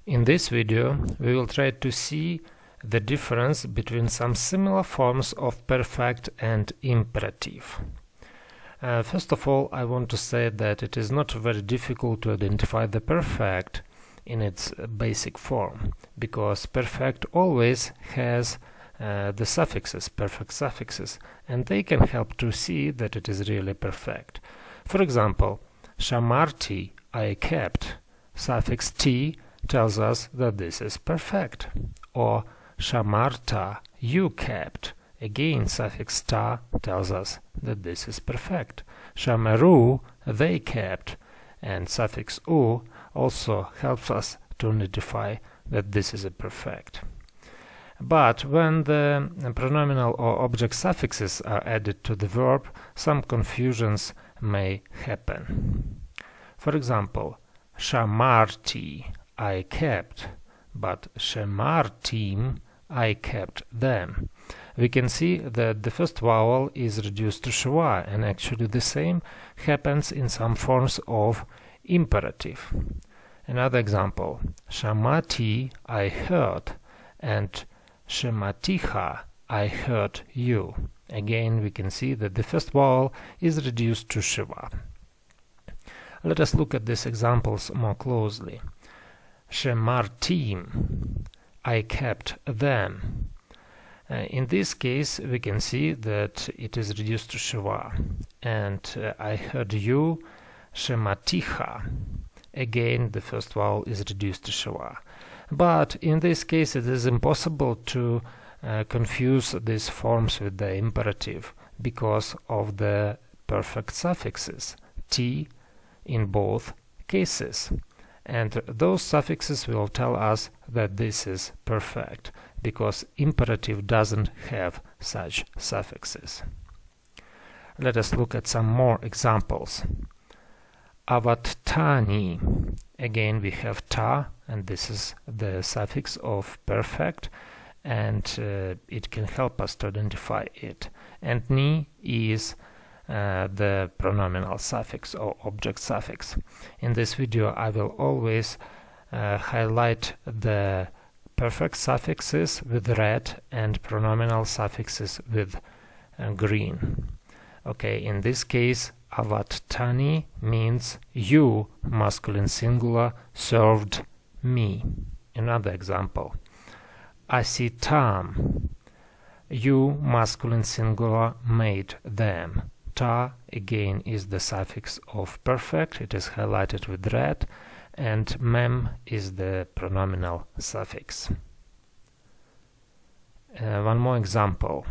In this video, we will try to see the difference between some similar forms of perfect and imperative. First of all, I want to say that it is not very difficult to identify the perfect in its basic form, because perfect always has the suffixes, perfect suffixes, and they can help to see that it is really perfect. For example, shamarti, I kept, suffix t tells us that this is perfect. Or shamarta, you kept, again suffix ta tells us that this is perfect. Shameru, they kept, and suffix u also helps us to identify that this is a perfect. But when the pronominal or object suffixes are added to the verb, some confusions may happen. For example, shamarti, I kept, but shemartim, I kept them. We can see that the first vowel is reduced to schwa, and actually the same happens in some forms of imperative. Another example, shamati, I heard, and shematiha, I heard you. Again, we can see that the first vowel is reduced to schwa. Let us look at these examples more closely. Shemartim, I kept them. In this case, we can see that it is reduced to schwa. And I heard you, shematiha. Again, the first vowel is reduced to schwa. But in this case, it is impossible to confuse these forms with the imperative because of the perfect suffixes, t, in both cases. And those suffixes will tell us that this is perfect, because imperative doesn't have such suffixes. Let us look at some more examples. Avattani. Again, we have ta, and this is the suffix of perfect, and it can help us to identify it. And ni is the pronominal suffix or object suffix. In this video, I will always highlight the perfect suffixes with red and pronominal suffixes with green. Okay, in this case, avattani means you, masculine singular, served me. Another example, asitam, you, masculine singular, made them. Ta, again, is the suffix of perfect, it is highlighted with red, and mem is the pronominal suffix. One more example.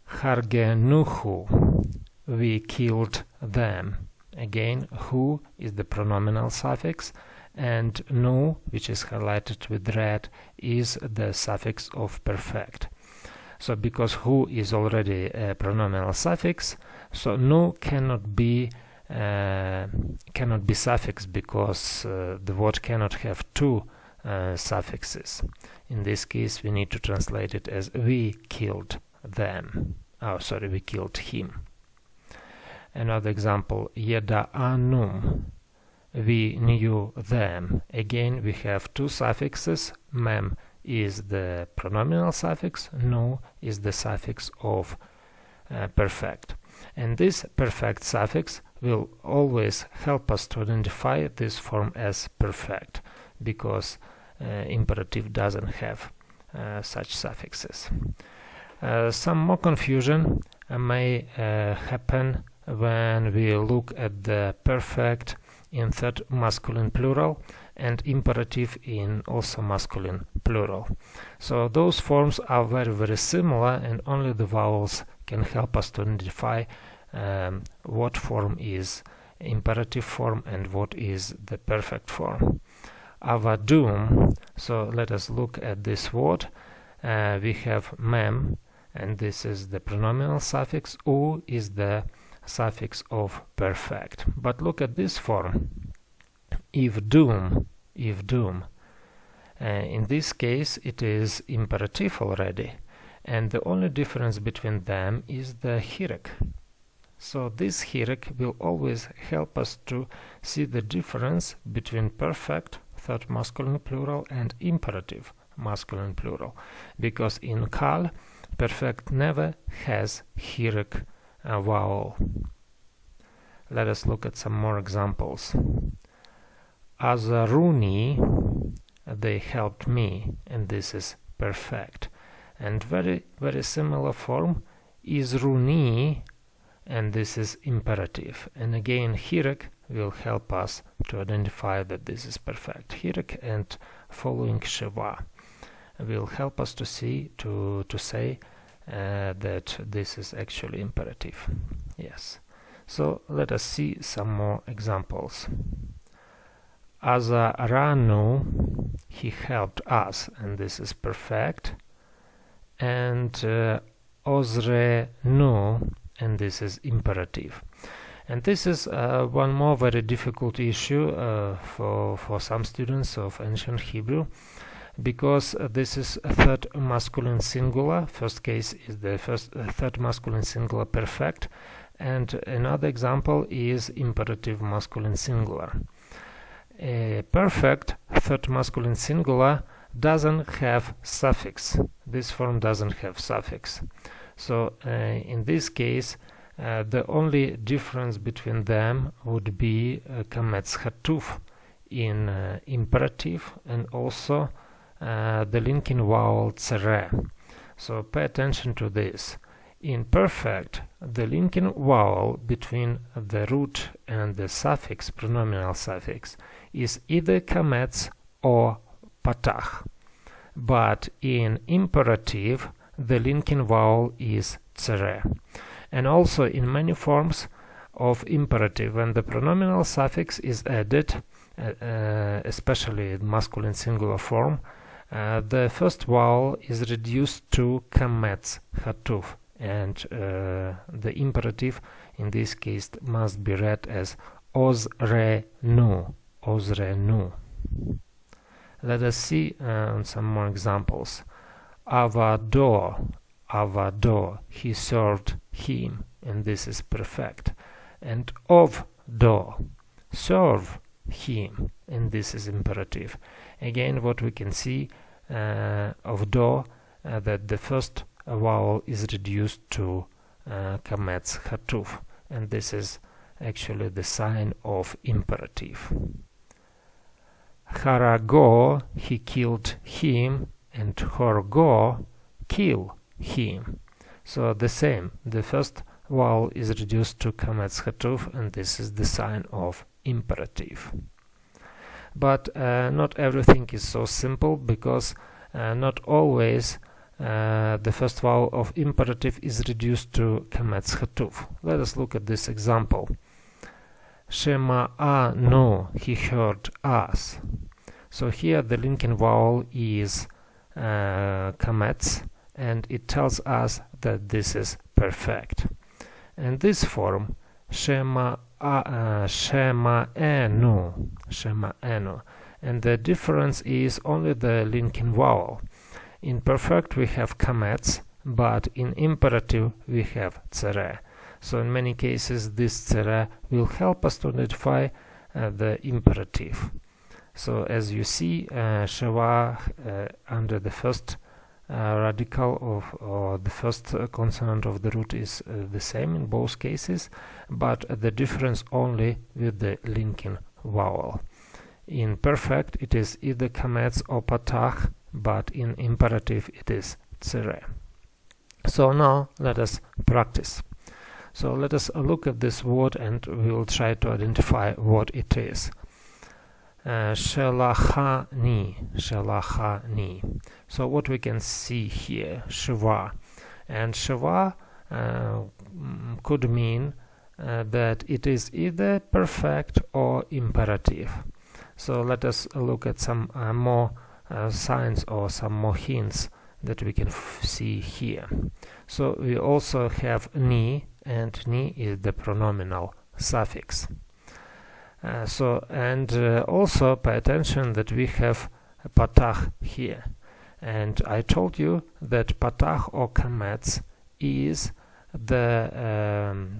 Hargenuhu, we killed them. Again, hu is the pronominal suffix, and nu, which is highlighted with red, is the suffix of perfect. So because hu is already a pronominal suffix, so nu cannot be suffix, because the word cannot have two suffixes. In this case, we need to translate it as we killed them. Oh, sorry, we killed him. Another example, yeda'anum, we knew them. Again, we have two suffixes. Mem is the pronominal suffix, nu is the suffix of perfect. And this perfect suffix will always help us to identify this form as perfect, because imperative doesn't have such suffixes. Some more confusion may happen when we look at the perfect in third masculine plural and imperative in also masculine plural. So those forms are very similar, and only the vowels can help us to identify what form is imperative form and what is the perfect form. Avadum, so let us look at this word. We have mem, and this is the pronominal suffix. U is the suffix of perfect. But look at this form, ivdum. In this case, it is imperative already, and the only difference between them is the hirek. So this hirek will always help us to see the difference between perfect third masculine plural, and imperative masculine plural, because in Kal, perfect never has Hirak vowel. Let us look at some more examples. Azaruni, they helped me, and this is perfect. And very similar form is Runi, and this is imperative. And again, Hirak will help us to identify that this is perfect. Hirak and following Sheva will help us to say that this is actually imperative. Yes. So let us see some more examples. Azaranu, he helped us, and this is perfect. And Ozrenu, and this is imperative. And this is one more very difficult issue for some students of ancient Hebrew, because this is a third masculine singular. First case is the third masculine singular perfect, and another example is imperative masculine singular. A perfect third masculine singular doesn't have suffix. This form doesn't have suffix. So in this case, the only difference between them would be kametz hatuf in imperative, and also the linking vowel tsere. So pay attention to this. In perfect, the linking vowel between the root and the suffix, pronominal suffix, is either kametz or patach. But in imperative, the linking vowel is tsere. And also in many forms of imperative, when the pronominal suffix is added, especially in masculine singular form, the first vowel is reduced to kametz hatuf, and the imperative in this case must be read as ozrenu, ozrenu. Let us see some more examples. Avado, avado, he served him, and this is perfect. And ovdo, serve him, and this is imperative. Again, what we can see of do, that the first vowel is reduced to kametz hatuf, and this is actually the sign of imperative. Harago, he killed him, and horgo, kill him. So the same, the first vowel is reduced to kametz hatuf, and this is the sign of imperative. But not everything is so simple, because not always the first vowel of imperative is reduced to kametz hatuf. Let us look at this example. Shema'anu, he heard us. So here the linking vowel is kametz, and it tells us that this is perfect. And this form, shema'enu, and the difference is only the linking vowel. In perfect we have kametz, but in imperative we have tsere. So in many cases this tsere will help us to identify the imperative. So as you see, sheva under the first radical of, or the first consonant of the root is the same in both cases, but the difference only with the linking vowel. In perfect it is either kametz or patach, but in imperative it is tsere. So now let us practice. So let us look at this word and we will try to identify what it is. Shelachani, shelachani. So what we can see here, sheva, and sheva could mean that it is either perfect or imperative. So let us look at some more signs or some more hints that we can see here. So we also have ni, and ni is the pronominal suffix. Also pay attention that we have patach here, and I told you that patach or kametz is the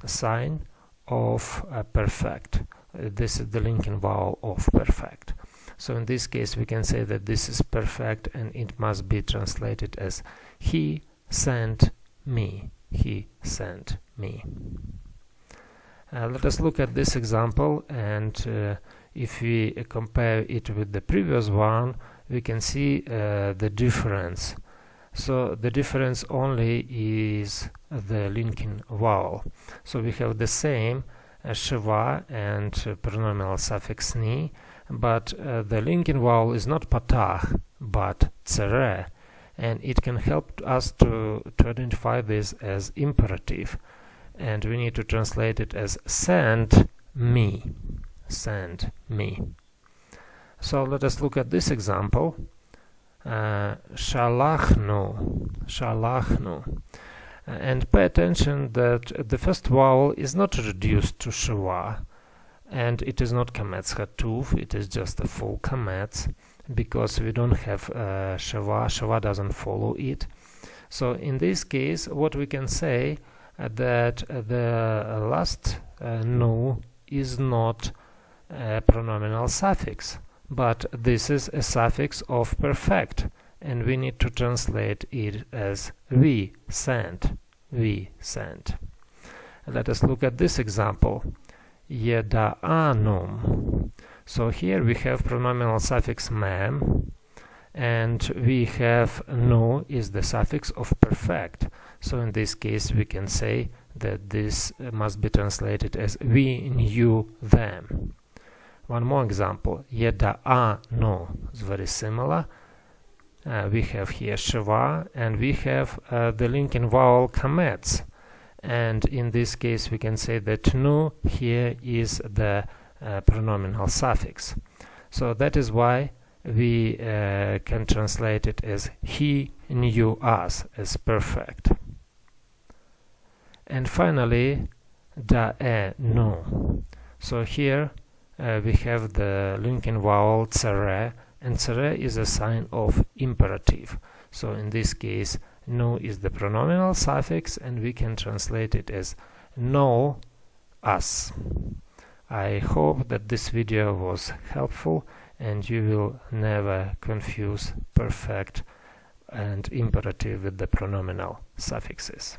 sign of perfect. This is the linking vowel of perfect. So in this case we can say that this is perfect and it must be translated as he sent me. He sent me. Let us look at this example, and if we compare it with the previous one, we can see the difference. So the difference only is the linking vowel. So we have the same sheva and pronominal suffix ni, but the linking vowel is not patach but tsere, and it can help us to identify this as imperative, and we need to translate it as send me. Send me. So let us look at this example. Shalachnu, shalachnu, and pay attention that the first vowel is not reduced to sheva, and it is not kametz hatuv, it is just a full kametz, because we don't have sheva. Sheva doesn't follow it. So in this case, what we can say that the last nu is not a pronominal suffix, but this is a suffix of perfect, and we need to translate it as we sent. We sent. Let us look at this example. Yeda'anum. So here we have pronominal suffix mem, and we have nu is the suffix of perfect. So in this case we can say that this must be translated as we knew them. One more example. Yeda'anu is very similar. We have here sheva, and we have the linking vowel kametz, and in this case we can say that nu here is the pronominal suffix. So that is why we can translate it as he knew us, as perfect. And finally, da'enu. So here we have the linking vowel tsere, and tsere is a sign of imperative. So in this case, nu is the pronominal suffix, and we can translate it as know us. I hope that this video was helpful, and you will never confuse perfect and imperative with the pronominal suffixes.